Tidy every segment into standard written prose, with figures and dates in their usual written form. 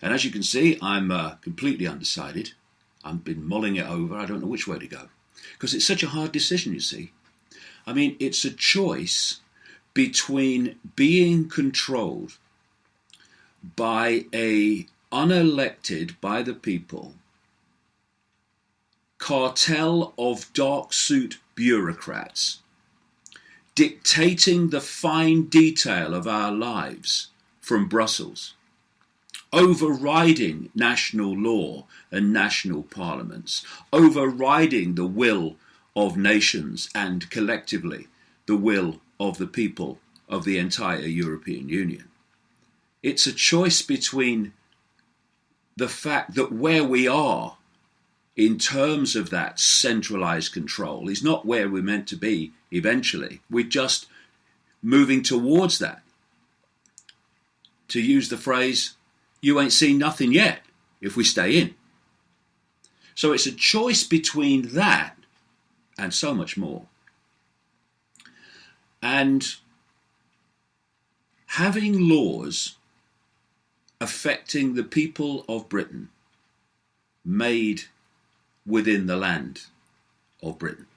And as you can see, I'm completely undecided. I've been mulling it over. I don't know which way to go. Because it's such a hard decision, you see. I mean, it's a choice between being controlled by a unelected by the people cartel of dark suit bureaucrats dictating the fine detail of our lives from Brussels, overriding national law and national parliaments, overriding the will of nations and collectively the will of the people of the entire European Union. It's a choice between the fact that where we are in terms of that centralized control is not where we're meant to be eventually. We're just moving towards that. To use the phrase, you ain't seen nothing yet if we stay in. So it's a choice between that and so much more. And having laws affecting the people of Britain made within the land of Britain.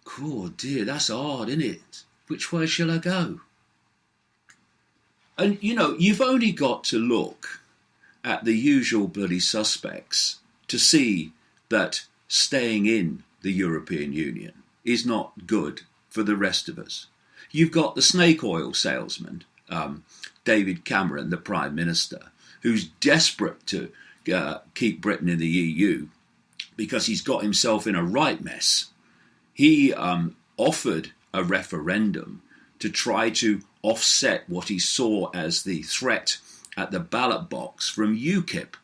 Cool, dear, that's hard, isn't it? Which way shall I go? And, you know, you've only got to look at the usual bloody suspects to see that staying in the European Union is not good for the rest of us. You've got the snake oil salesman, David Cameron, the Prime Minister, who's desperate to keep Britain in the EU because he's got himself in a right mess. He offered a referendum to try to offset what he saw as the threat at the ballot box from UKIP,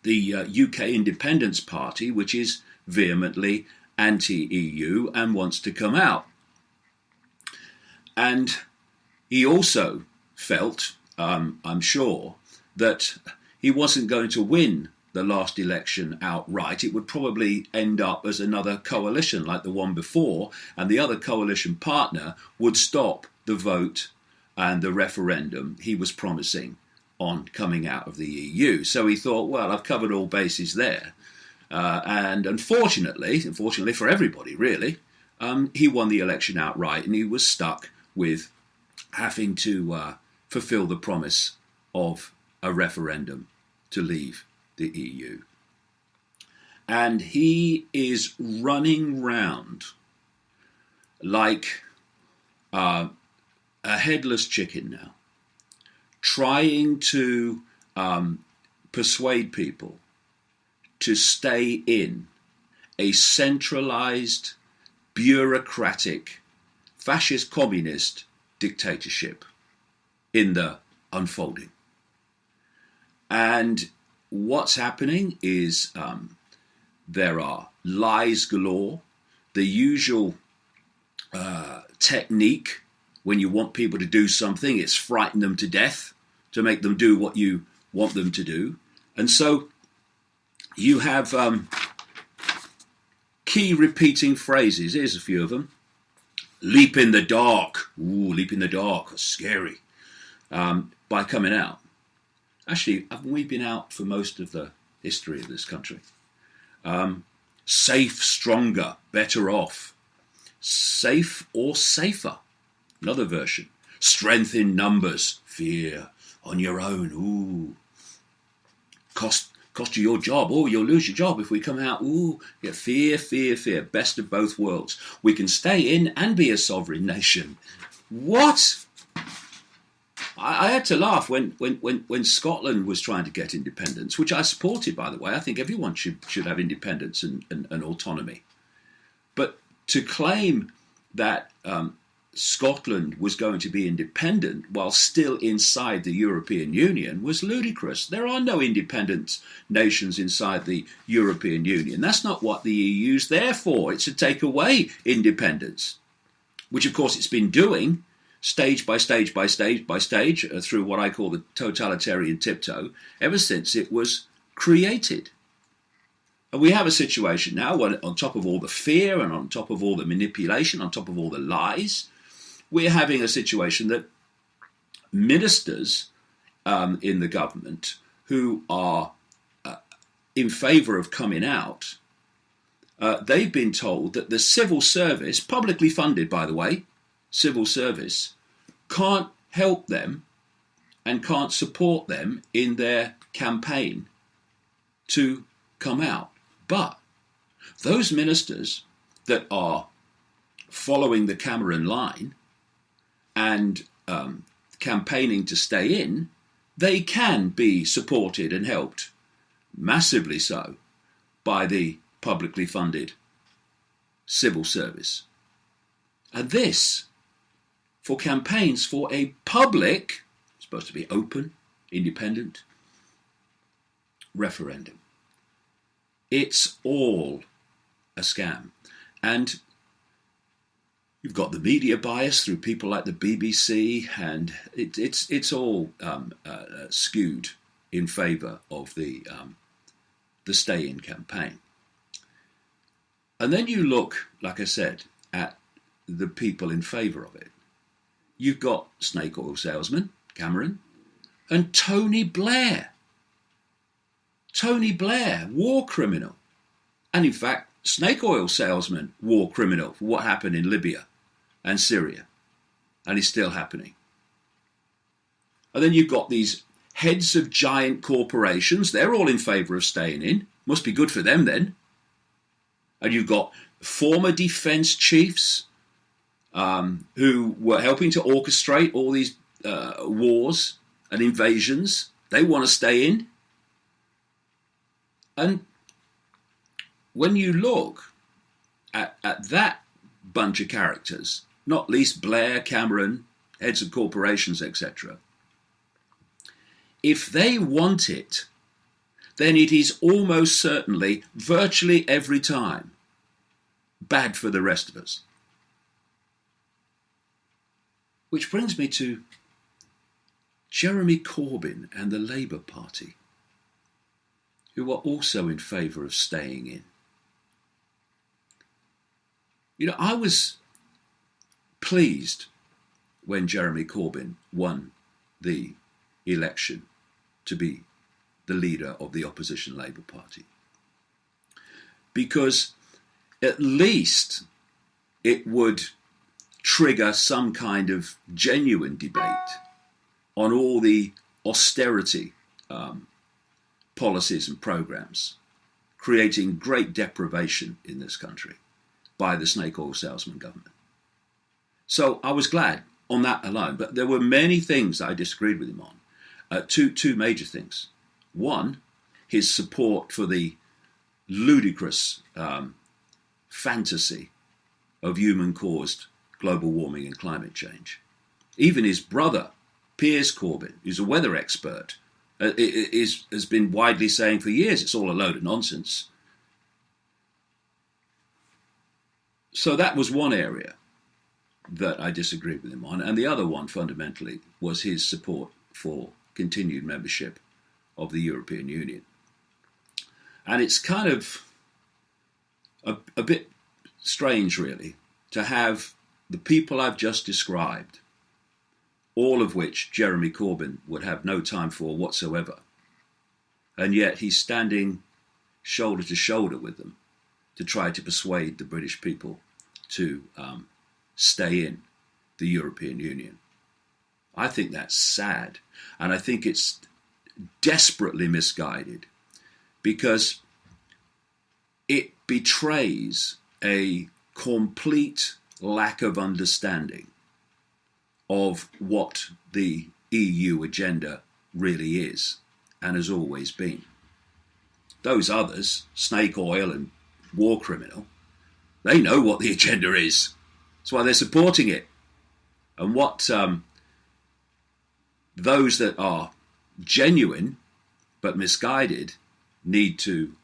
the UK Independence Party, which is vehemently anti-EU and wants to come out. And he also felt, I'm sure, that he wasn't going to win the last election outright. It would probably end up as another coalition like the one before, and the other coalition partner would stop the vote and the referendum he was promising on coming out of the EU. So he thought, well, I've covered all bases there. And unfortunately for everybody really, he won the election outright, and he was stuck with having to fulfill the promise of a referendum to leave the EU. And he is running round like a headless chicken now, trying to persuade people to stay in a centralized, bureaucratic, fascist communist dictatorship in the unfolding. And what's happening is there are lies galore, the usual technique when you want people to do something, it's frighten them to death to make them do what you want them to do. And so you have key repeating phrases. Here's a few of them. Leap in the dark. Ooh, leap in the dark. Scary. By coming out. Actually, haven't we been out for most of the history of this country? Safe, stronger, better off. Safe or safer. Another version. Strength in numbers. Fear. On your own. Ooh. Cost you your job. Oh, you'll lose your job if we come out. Ooh. Yeah, fear, fear, fear. Best of both worlds. We can stay in and be a sovereign nation. What? I had to laugh when Scotland was trying to get independence, which I supported, by the way. I think everyone should have independence and autonomy. But to claim that Scotland was going to be independent while still inside the European Union was ludicrous. There are no independent nations inside the European Union. That's not what the EU's there for. It's to take away independence, which of course it's been doing stage by stage by stage by stage through what I call the totalitarian tiptoe ever since it was created. And we have a situation now where on top of all the fear and on top of all the manipulation, on top of all the lies, we're having a situation that ministers in the government who are in favour of coming out, they've been told that the civil service, publicly funded by the way, civil service, can't help them and can't support them in their campaign to come out. But those ministers that are following the Cameron line and campaigning to stay in, they can be supported and helped, massively so, by the publicly funded civil service. And this, for campaigns for a public, supposed to be open, independent, referendum. It's all a scam. And you've got the media bias through people like the BBC, and it's all skewed in favour of the stay-in campaign. And then you look, like I said, at the people in favour of it. You've got snake oil salesman Cameron and Tony Blair. Tony Blair, war criminal. And in fact, snake oil salesman, war criminal for what happened in Libya and Syria. And it's still happening. And then you've got these heads of giant corporations. They're all in favour of staying in. Must be good for them then. And you've got former defence chiefs who were helping to orchestrate all these wars and invasions. They want to stay in. And when you look at that bunch of characters, not least Blair, Cameron, heads of corporations, etc., if they want it, then it is almost certainly, virtually every time, bad for the rest of us. Which brings me to Jeremy Corbyn and the Labour Party, who are also in favour of staying in. You know, I was pleased when Jeremy Corbyn won the election to be the leader of the opposition Labour Party, because at least it would trigger some kind of genuine debate on all the austerity policies and programmes creating great deprivation in this country by the snake oil salesman government. So I was glad on that alone, but there were many things that I disagreed with him on. Two major things. One, his support for the ludicrous fantasy of human-caused global warming and climate change. Even his brother, Piers Corbyn, who's a weather expert, has been widely saying for years it's all a load of nonsense. So that was one area that I disagreed with him on. And the other one, fundamentally, was his support for continued membership of the European Union. And it's kind of a bit strange, really, to have the people I've just described, all of which Jeremy Corbyn would have no time for whatsoever, and yet he's standing shoulder to shoulder with them to try to persuade the British people to stay in the European Union. I think that's sad, and I think it's desperately misguided, because it betrays a complete lack of understanding of what the EU agenda really is and has always been. Those others, snake oil and war criminal, they know what the agenda is. That's why they're supporting it. And what those that are genuine but misguided need to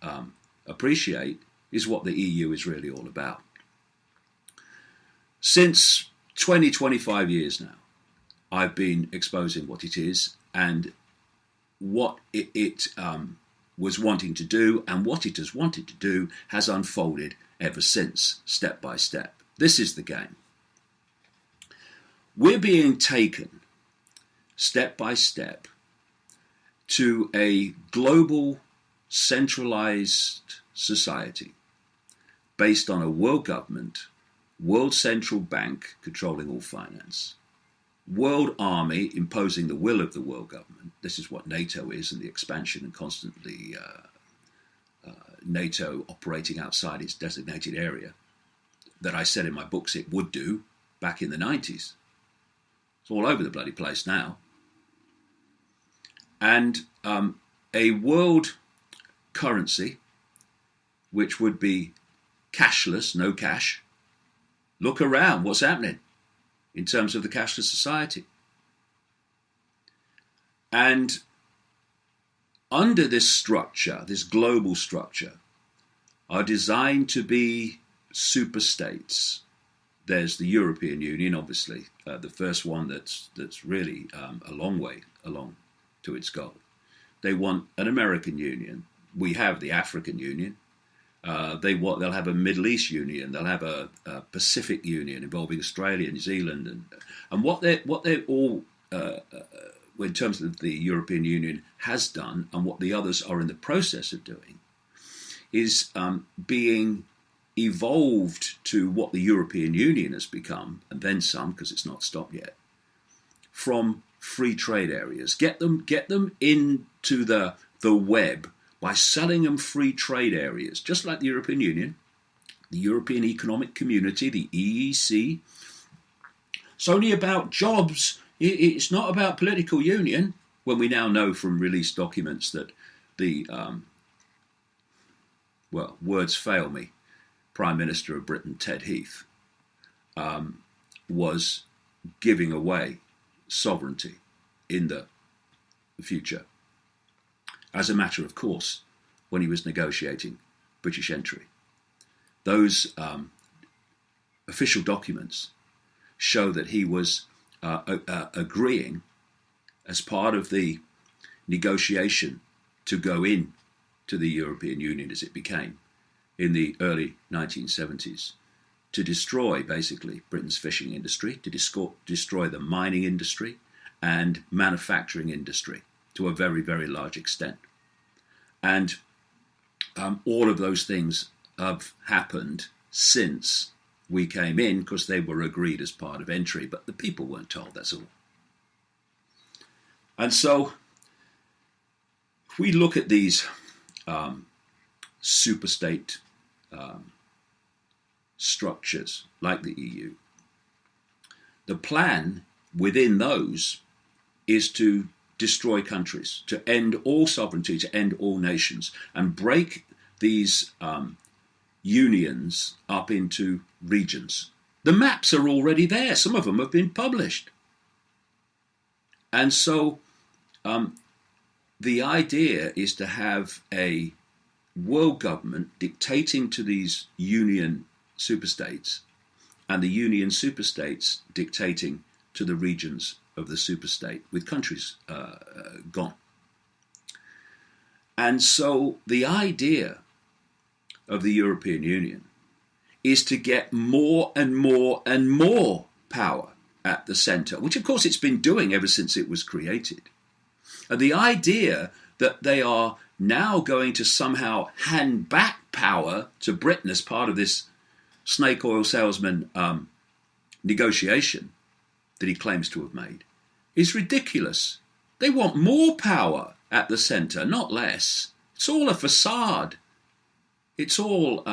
appreciate is what the EU is really all about. Since 25 years now, I've been exposing what it is and what it was wanting to do, and what it has wanted to do has unfolded ever since, step by step. This is the game. We're being taken step by step to a global centralized society based on a world government, world central bank controlling all finance, world army imposing the will of the world government. This is what NATO is, and the expansion and constantly NATO operating outside its designated area that I said in my books it would do back in the 90s. It's all over the bloody place now. And a world currency which would be cashless, no cash. Look around, what's happening in terms of the cashless society. And under this structure, this global structure, are designed to be super states. There's the European Union, obviously, the first one that's really a long way along to its goal. They want an American Union. We have the African Union. They'll have a Middle East Union. They'll have a Pacific Union involving Australia, New Zealand, and what they're all in terms of the European Union has done, and what the others are in the process of doing, is being evolved to what the European Union has become, and then some, because it's not stopped yet, from free trade areas. Get them into the web by selling them free trade areas, just like the European Union, the European Economic Community, the EEC. It's only about jobs. It's not about political union, when we now know from released documents that the, words fail me, Prime Minister of Britain, Ted Heath, was giving away sovereignty in the future, as a matter of course, when he was negotiating British entry. Those official documents show that he was agreeing, as part of the negotiation to go in to the European Union as it became in the early 1970s, to destroy basically Britain's fishing industry, to destroy the mining industry and manufacturing industry to a very, very large extent. And all of those things have happened since we came in, because they were agreed as part of entry, but the people weren't told, that's all. And so if we look at these superstate structures like the EU, the plan within those is to destroy countries, to end all sovereignty, to end all nations, and break these unions up into regions. The maps are already there. Some of them have been published. And so the idea is to have a world government dictating to these union superstates, and the union superstates dictating to the regions of the superstate, with countries gone. And so the idea of the European Union is to get more and more and more power at the centre, which of course it's been doing ever since it was created. And the idea that they are now going to somehow hand back power to Britain as part of this snake oil salesman negotiation that he claims to have made is ridiculous. They want more power at the centre, not less. It's all a facade. It's all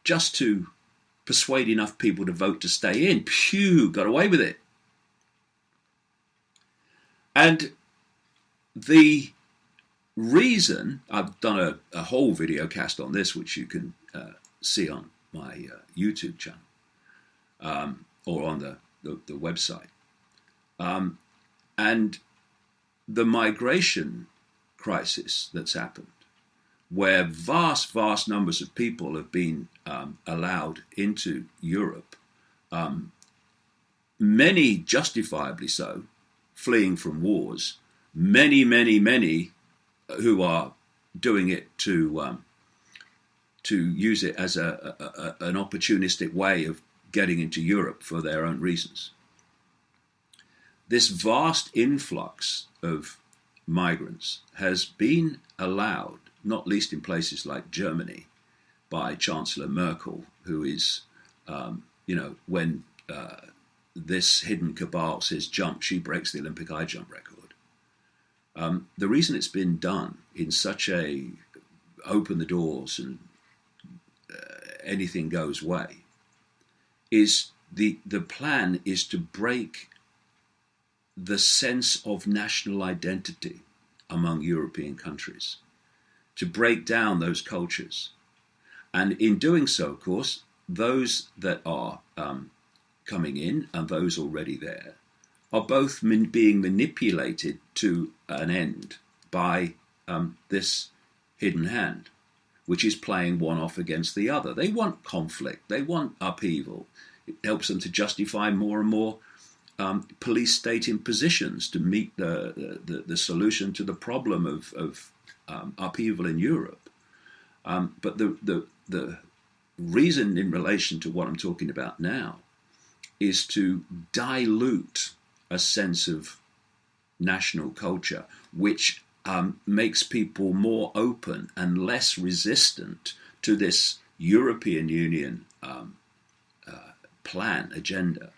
just to persuade enough people to vote to stay in. Phew, got away with it. And the reason, I've done a whole video cast on this, which you can see on my YouTube channel or on the website. And the migration crisis that's happened, where vast numbers of people have been allowed into Europe, many justifiably so, fleeing from wars, many who are doing it to use it as an opportunistic way of getting into Europe for their own reasons. This vast influx of migrants has been allowed, not least in places like Germany, by Chancellor Merkel, who is, when this hidden cabal says jump, she breaks the Olympic high jump record. The reason it's been done in such a open the doors and anything goes way is the plan is to break the sense of national identity among European countries, to break down those cultures. And in doing so, of course, those that are coming in and those already there are both being manipulated to an end by this hidden hand, which is playing one off against the other. They want conflict. They want upheaval. It helps them to justify more and more police state impositions to meet the solution to the problem of upheaval in Europe. But the reason in relation to what I'm talking about now is to dilute a sense of national culture, which makes people more open and less resistant to this European Union agenda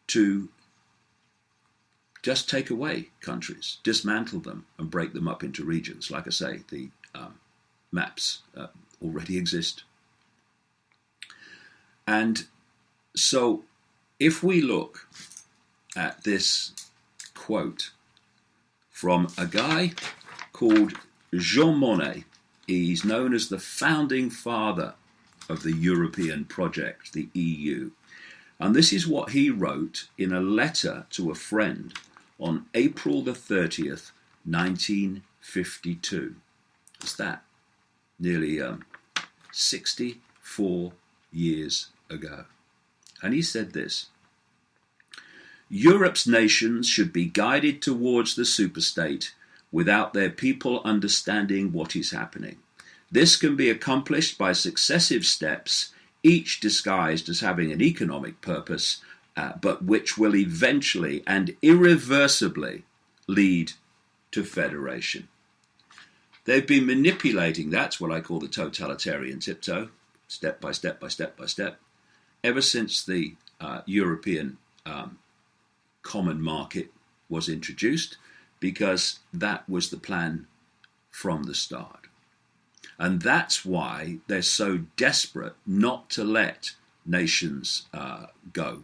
to just take away countries, dismantle them and break them up into regions. Like I say, the maps already exist. And so if we look at this quote from a guy called Jean Monnet, he's known as the founding father of the European project, the EU. And this is what he wrote in a letter to a friend on April the 30th, 1952. What's that? Nearly 64 years ago. And he said this: Europe's nations should be guided towards the superstate without their people understanding what is happening. This can be accomplished by successive steps, each disguised as having an economic purpose, but which will eventually and irreversibly lead to federation. They've been manipulating, that's what I call the totalitarian tiptoe, step by step by step by step, ever since the European common market was introduced, because that was the plan from the start. And that's why they're so desperate not to let nations go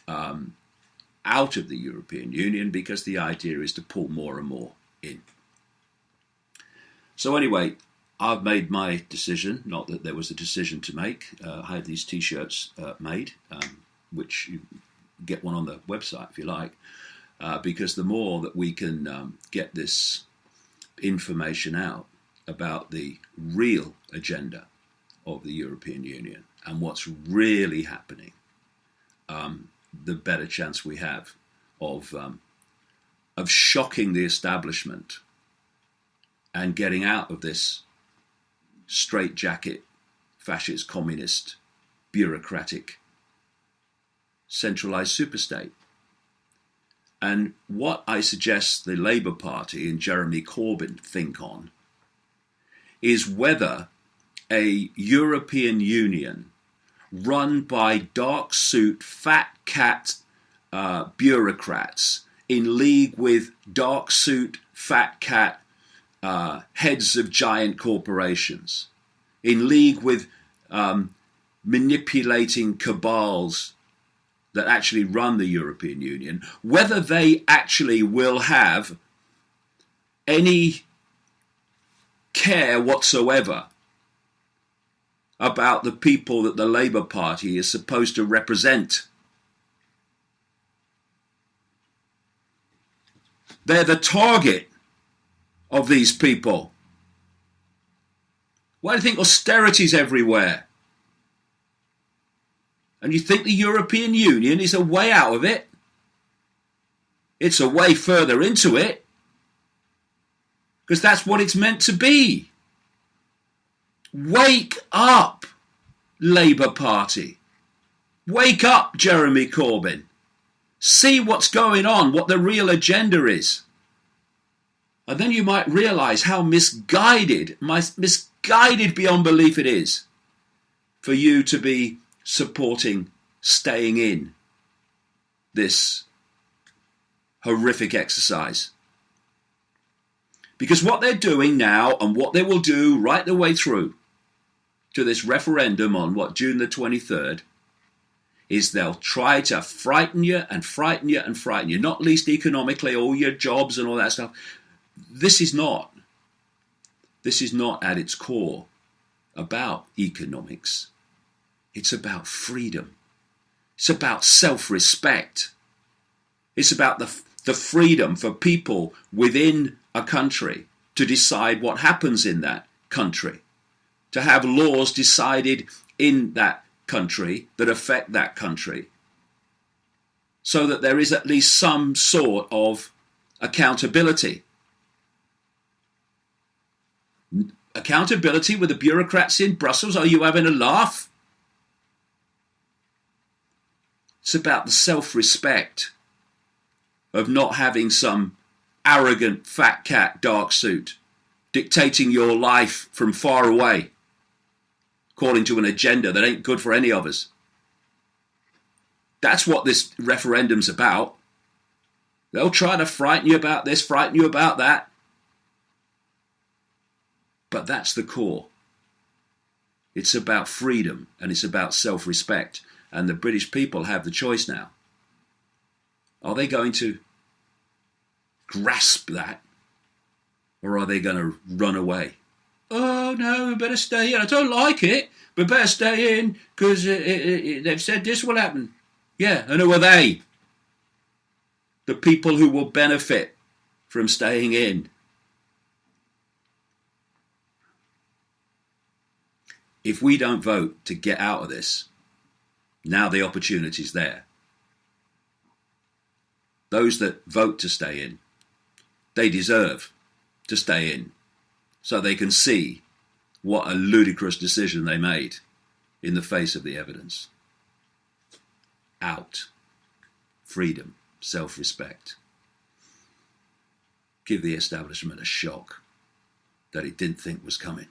out of the European Union, because the idea is to pull more and more in. So anyway, I've made my decision, not that there was a decision to make. I had these T-shirts made, which you get one on the website if you like, because the more that we can get this information out about the real agenda of the European Union and what's really happening, the better chance we have of shocking the establishment and getting out of this straitjacket, fascist, communist, bureaucratic, centralised superstate. And what I suggest the Labour Party and Jeremy Corbyn think on is whether a European Union run by dark suit, fat cat bureaucrats in league with dark suit, fat cat heads of giant corporations, in league with manipulating cabals that actually run the European Union, whether they actually will have any care whatsoever about the people that the Labour Party is supposed to represent. They're the target of these people. Why do you think austerity's everywhere? And you think the European Union is a way out of it? It's a way further into it, because that's what it's meant to be. Wake up, Labour Party. Wake up, Jeremy Corbyn. See what's going on, what the real agenda is. And then you might realize how misguided beyond belief it is for you to be supporting staying in this horrific exercise. Because what they're doing now, and what they will do right the way through to this referendum on June the 23rd, is they'll try to frighten you and frighten you and frighten you, not least economically, all your jobs and all that stuff. This is not at its core about economics. It's about freedom. It's about self-respect. It's about the freedom for people within a country to decide what happens in that country, to have laws decided in that country that affect that country, so that there is at least some sort of accountability. Accountability with the bureaucrats in Brussels. Are you having a laugh? It's about the self-respect of not having some arrogant fat cat dark suit dictating your life from far away, according to an agenda that ain't good for any of us. That's what this referendum's about. They'll try to frighten you about this, frighten you about that. But that's the core. It's about freedom and it's about self-respect. And the British people have the choice now. Are they going to grasp that? Or are they going to run away? Oh no, we better stay in. I don't like it, but better stay in because they've said this will happen. Yeah, and who are they? The people who will benefit from staying in. If we don't vote to get out of this, now the opportunity's there. Those that vote to stay in, they deserve to stay in so they can see what a ludicrous decision they made in the face of the evidence. Out. Freedom. Self-respect. Give the establishment a shock that it didn't think was coming.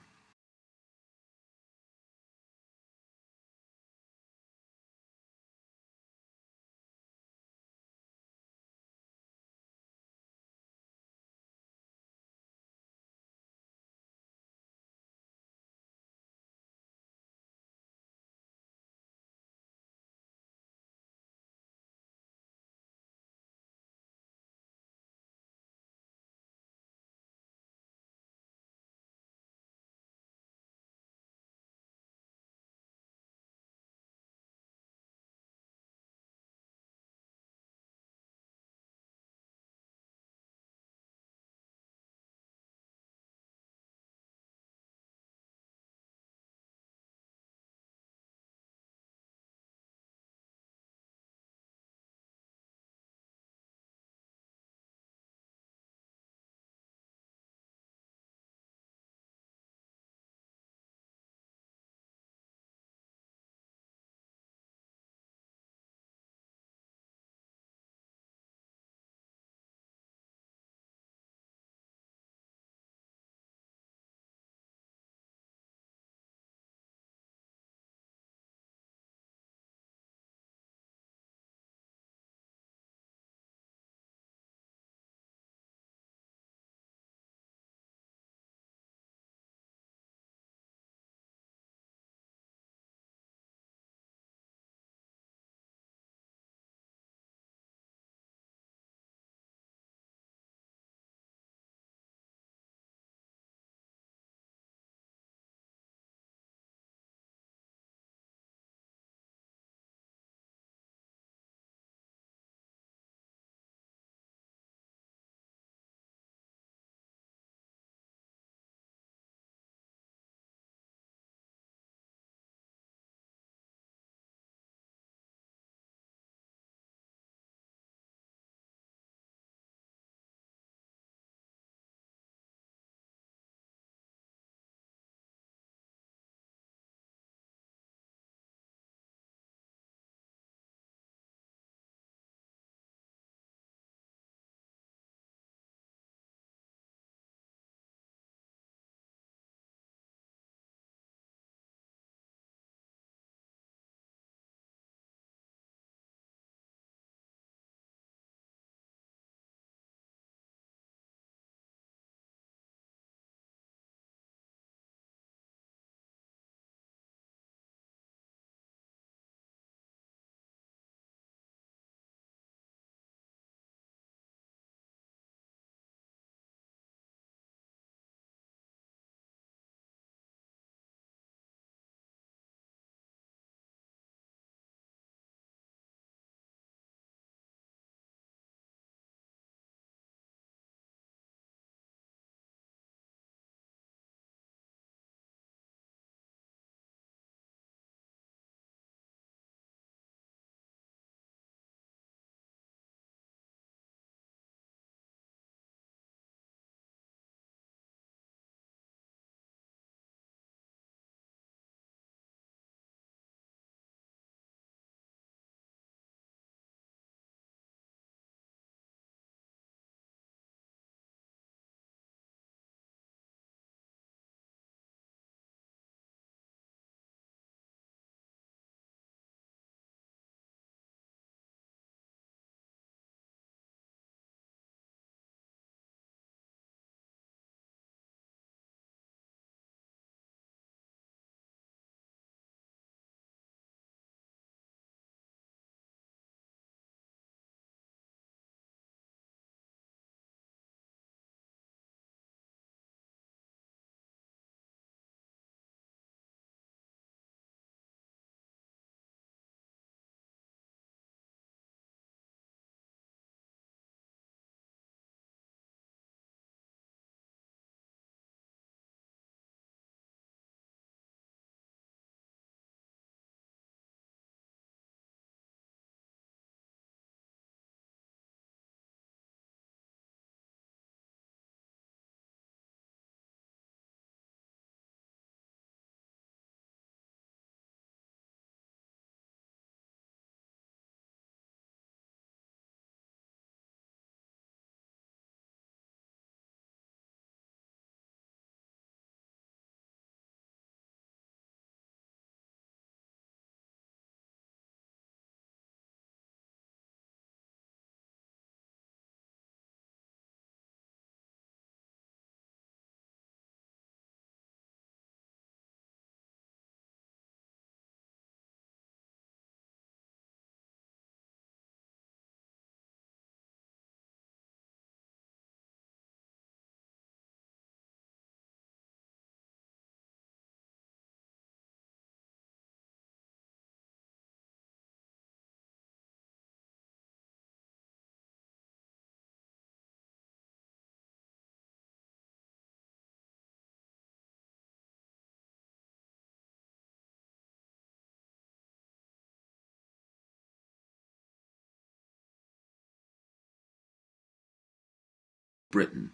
Britain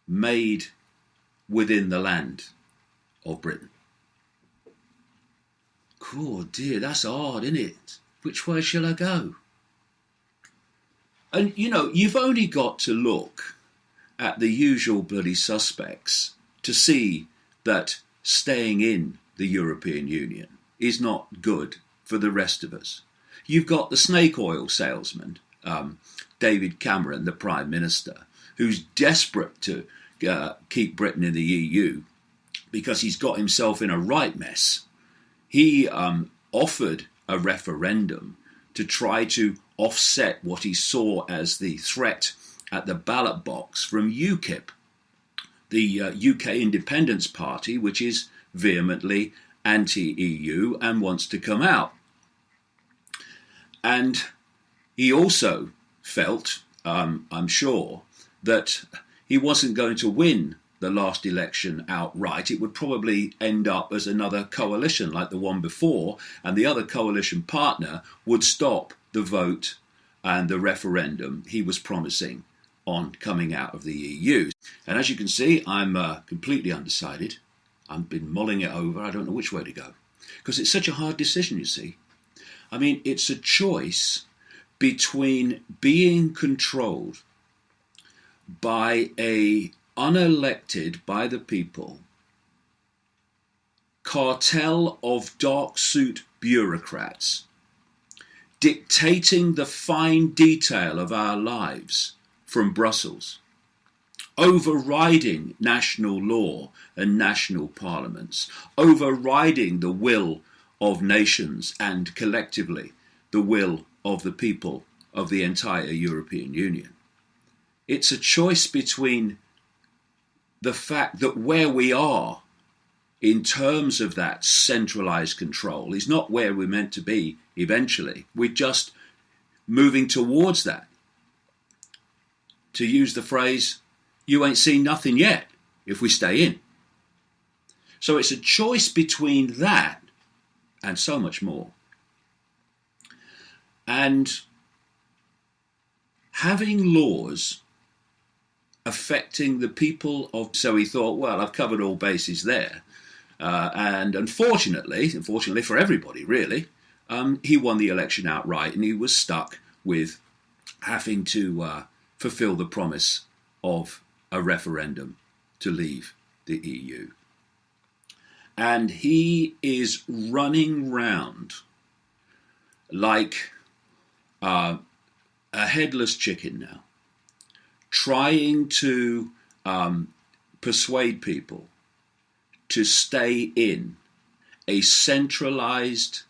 made within the land of Britain. Cool, dear, that's hard, isn't it? Which way shall I go? And, you've only got to look at the usual bloody suspects to see that staying in the European Union is not good for the rest of us. You've got the snake oil salesman, David Cameron, the Prime Minister, who's desperate to keep Britain in the EU because he's got himself in a right mess. He offered a referendum to try to offset what he saw as the threat at the ballot box from UKIP, the UK Independence Party, which is vehemently anti-EU and wants to come out. And he also felt, I'm sure, that he wasn't going to win the last election outright. It would probably end up as another coalition like the one before, and the other coalition partner would stop the vote and the referendum he was promising on coming out of the EU. And as you can see, I'm completely undecided. I've been mulling it over. I don't know which way to go, because it's such a hard decision, you see. I mean, it's a choice between being controlled by a unelected by the people cartel of dark suit bureaucrats dictating the fine detail of our lives from Brussels, overriding national law and national parliaments, overriding the will of nations and collectively the will of the people of the entire European Union. It's a choice between the fact that where we are in terms of that centralized control is not where we're meant to be eventually. We're just moving towards that. To use the phrase, you ain't seen nothing yet if we stay in. So it's a choice between that and so much more. And having laws affecting the people of... So he thought, well, I've covered all bases there. And unfortunately for everybody, really, he won the election outright, and he was stuck with having to fulfill the promise of a referendum to leave the EU. And he is running round like a headless chicken now, trying to persuade people to stay in a centralized